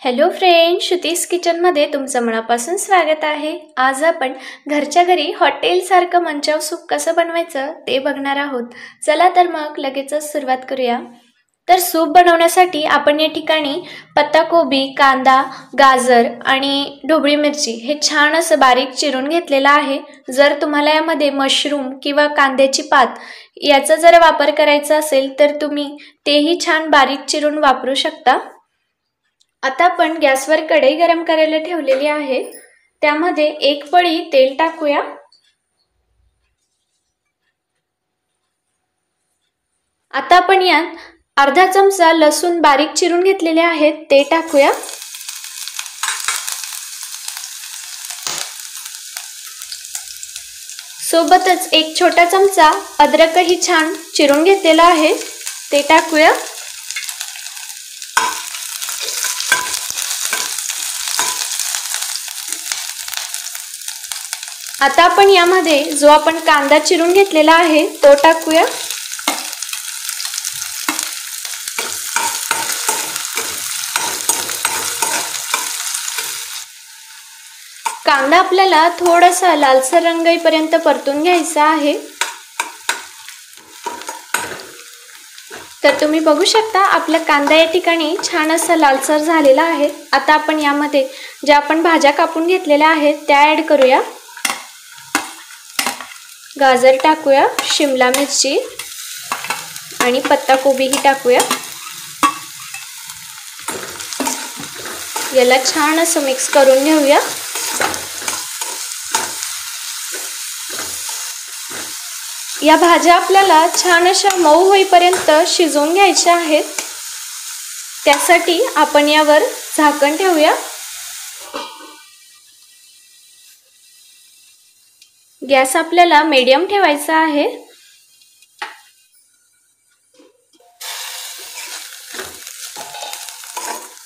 Hello friend, Shruti's किचनमध्ये तुमचं मनापासून स्वागत आहे। आज आपण घरच्या घरी हॉटेलसारखं मंचाव सूप कसं बनवायचं ते बघणार आहोत। चला तर मग लगेचच सुरुवात करूया। तर सूप बनवण्यासाठी आपण या ठिकाणी पत्ताकोबी, कांदा, गाजर आणि ढोबळी मिरची हे छान असं बारीक चिरून घेतलेलं आहे। जर तुम्हाला यामध्ये मशरूम किंवा कांद्याची पात याचा जर वापर करायचा असेल तर तुम्ही तेही छान बारीक चिरून वापरू शकता। आता आपण गॅसवर कढई गरम करायला ठेवलेली आहे। त्यामध्ये एक पळी तेल टाकूया। आता आपण यात अर्धा चमचा लसूण बारीक चिरून घेतलेले आहेत ते टाकूया। सोबतच एक छोटा चमचा अद्रकही छान चिरून घेतलेला आहे ते टाकूया। आता आपण यामध्ये जो आपण कांदा चिरून घेतलेला आहे तो टाकूया। कांदा आपल्याला थोडासा लालसर रंग येईपर्यंत परतून घ्यायचा आहे। तर तुम्ही बघू शकता आपला कांदा या ठिकाणी छान असा लालसर झालेला आहे। आता आपण यामध्ये ज्या आपण भाज्या कापून घेतलेल्या आहेत त्या ऍड करूया। गाजर टाकूया, शिमला मिरची आणि पत्ताकोबीही टाकूया। याला छान असं मिक्स करून घेऊया। या भाज्या आपल्याला छान अशा मऊ होईपर्यंत शिजवून घ्यायच्या आहेत। त्यासाठी आपण यावर झाकण ठेवूया। गॅस आपल्याला मीडियम ठेवायचा आहे।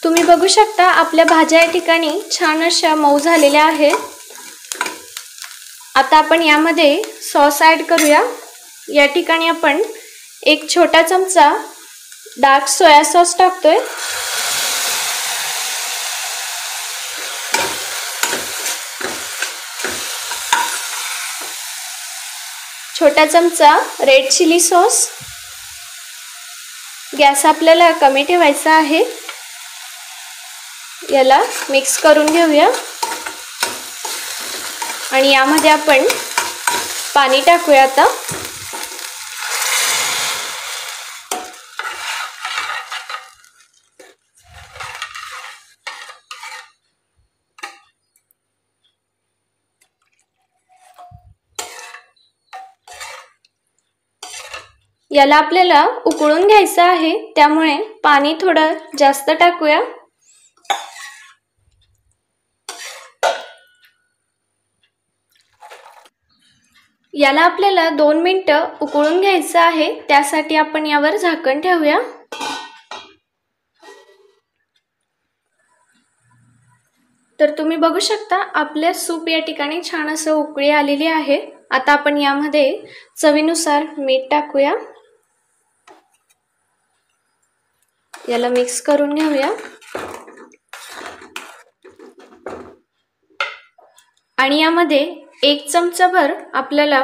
तुम्ही बघू शकता आपल्या भाज्या या ठिकाणी छान अशा मऊ झालेल्या आहेत। आता आपण यामध्ये सॉस ऍड करूया। या ठिकाणी आपण एक छोटा चमचा डार्क सोया सॉस टाकतोय। छोटा चमचा रेड चिली सॉस। गॅस आपल्याला कमी ठेवायचा आहे। याला मिक्स करून घेऊया आणि यामध्ये आपण पाणी टाकूया। आता याला आपल्याला उकळून घ्यायचं आहे, त्यामुळे पाणी थोडं जास्त टाकूया। याला आपल्याला 2 मिनिटं उकळून घ्यायचं आहे, त्यासाठी आपण यावर झाकण ठेवूया। तर तुम्ही बघू शकता आपले सूप या ठिकाणी छान असं उकळी आलेली आहे। आता आपण यामध्ये चवीनुसार मीठ टाकूया। याला मिक्स करून घेऊया आणि यामध्ये 1 चमचा भर आपल्याला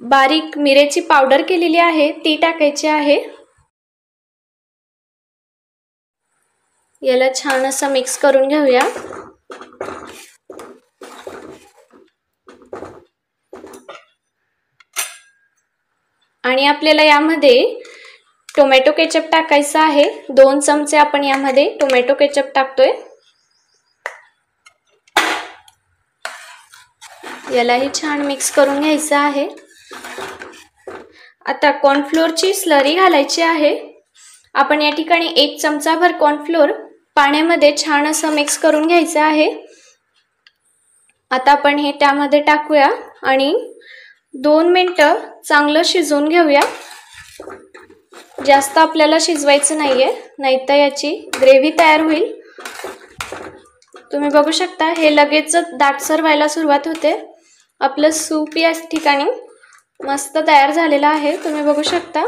बारीक मिरची पावडर केलेली आहे ती टाकायची आहे। याला छान असं मिक्स करून घेऊया। आणि आपल्याला यामध्ये टोमॅटो केचप टाकायचा आहे। 2 चमचे आपण यामध्ये टोमॅटो केचप टाकतोय। यालाही छान मिक्स करून घ्यायचं आहे। आता कॉर्नफ्लोअरची स्लरी घालायची आहे। आपण या ठिकाणी 1 चमचा भर कॉर्नफ्लोअर पाण्यामध्ये छान असं मिक्स करून घ्यायचं आहे। आता आपण हे त्यामध्ये टाकूया आणि 2 मिनिटं चांगलं शिजवून घेऊया। जास्त आपल्याला शिजवायचं नाहीये, नाहीतर याची ग्रेव्ही तयार होईल। तुम्ही बघू शकता हे लगेचच दाटसर व्हायला सुरुवात होते। आपलं सूप या ठिकाणी मस्त तयार झालेलं आहे, तुम्ही बघू शकता।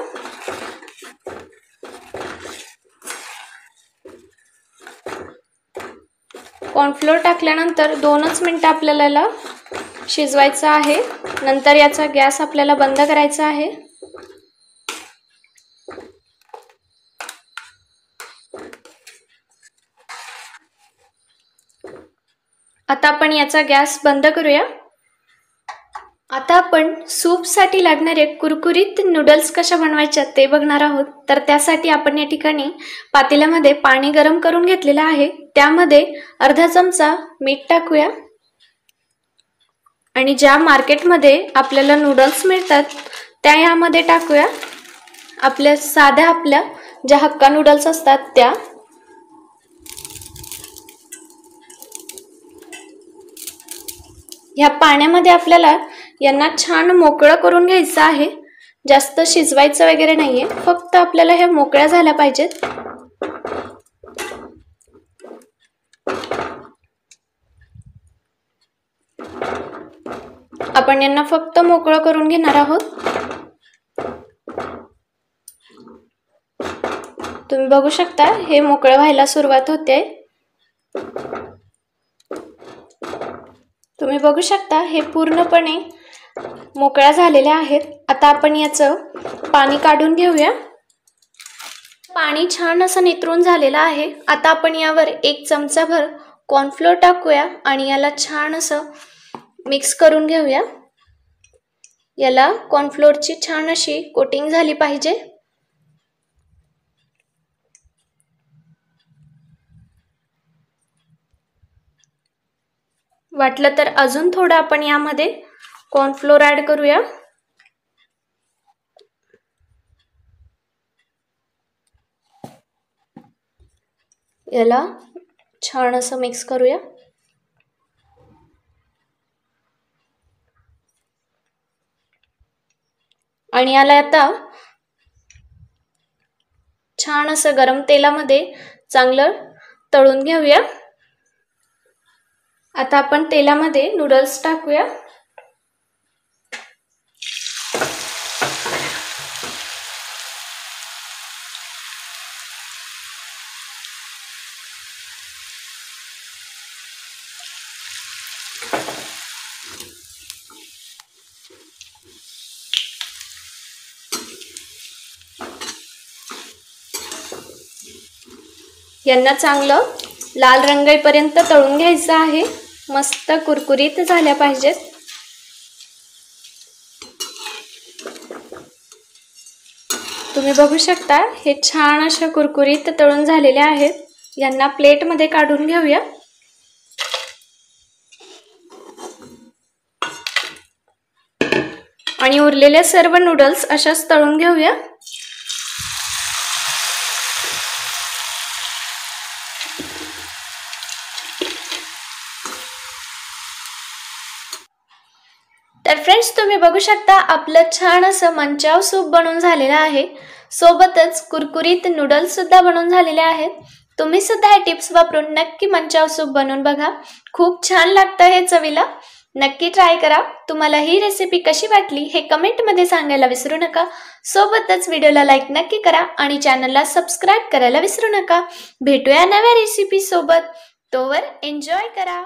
कॉर्नफ्लोअर टाकल्यानंतर 2च मिनिटं आपल्याला याला शिजवायचं आहे. नंतर याचा गॅस आपल्याला बंद करायचा आहे. आता आपण याचा गॅस बंद करूया. आता आपण सूपसाठी लागणारे कुरकुरीत नूडल्स कशा बनवायचे ते बघणार आहोत. तर त्यासाठी आपण या ठिकाणी पातेल्यामध्ये पाणी गरम करून घेतलेलं आहे. त्यामध्ये अर्धा चमचा मीठ टाकूया आणि ज्या मार्केटमध्ये आपल्याला नूडल्स मिळतात त्या यामध्ये टाकूया. आपल्या ज्या हक्का नूडल्स असतात त्या. ह्या पाण्यामध्ये आपल्याला यांना छान मोकळं करून घ्यायचं आहे. जास्त शिजवायचं वगैरे नाहीये, फक्त आपल्याला हे मोकळ्या झाल्या पाहिजेत. आपण यांना फक्त मोकळं करून घेणार आहोत. तुम्ही बघू शकता हे मोकळं व्हायला सुरुवात होते. तुम्ही बघू शकता हे पूर्णपणे मोकळ्या झालेल्या आहेत. आता आपण याचं पाणी काढून घेऊया. पाणी छान असं नितरून झालेलं आहे. आता आपण यावर 1 चमचाभर कॉर्नफ्लोअर टाकूया आणि याला छान असं मिक्स करून घेऊया. याला कॉर्नफ्लोअरची छान अशी कोटिंग झाली पाहिजे. वाटलं तर अजून थोडं आपण यामध्ये कॉर्नफ्लोअर ऍड करूया. याला छान असं मिक्स करूया. आणि याला आता छान असं गरम तेलामध्ये चांगलं तळून घेऊया. आता आपण तेलामध्ये नूडल्स टाकूया. यांना चांगलं लाल रंग येईपर्यंत तळून घ्यायचं आहे. मस्त कुरकुरीत झाल्या पाहिजेत. तुम्ही बघू शकता हे छान अशा कुरकुरीत तळून झालेले आहेत. यांना प्लेटमध्ये काढून घेऊया. आणि उरलेले सर्व नूडल्स अशाच तळून घेऊया. तर फ्रेंड्स तुम्ही बघू शकता आपलं छान असं मंचाव सूप बनवून झालेलं आहे. सोबतच कुरकुरीत नूडल्स सुद्धा बनवून झालेले आहेत. तुम्ही सुद्धा हे टिप्स वापरून नक्की मंचाव सूप बनवून बघा. खूप छान लागतं हे चवीला. नक्की ट्राय करा. तुम्हाला ही रेसिपी कशी वाटली हे कमेंटमध्ये सांगायला विसरू नका. सोबतच व्हिडिओला लाईक नक्की करा आणि चॅनलला सबस्क्राईब करायला विसरू नका. भेटूया नव्या रेसिपी सोबत. तोवर एन्जॉय करा.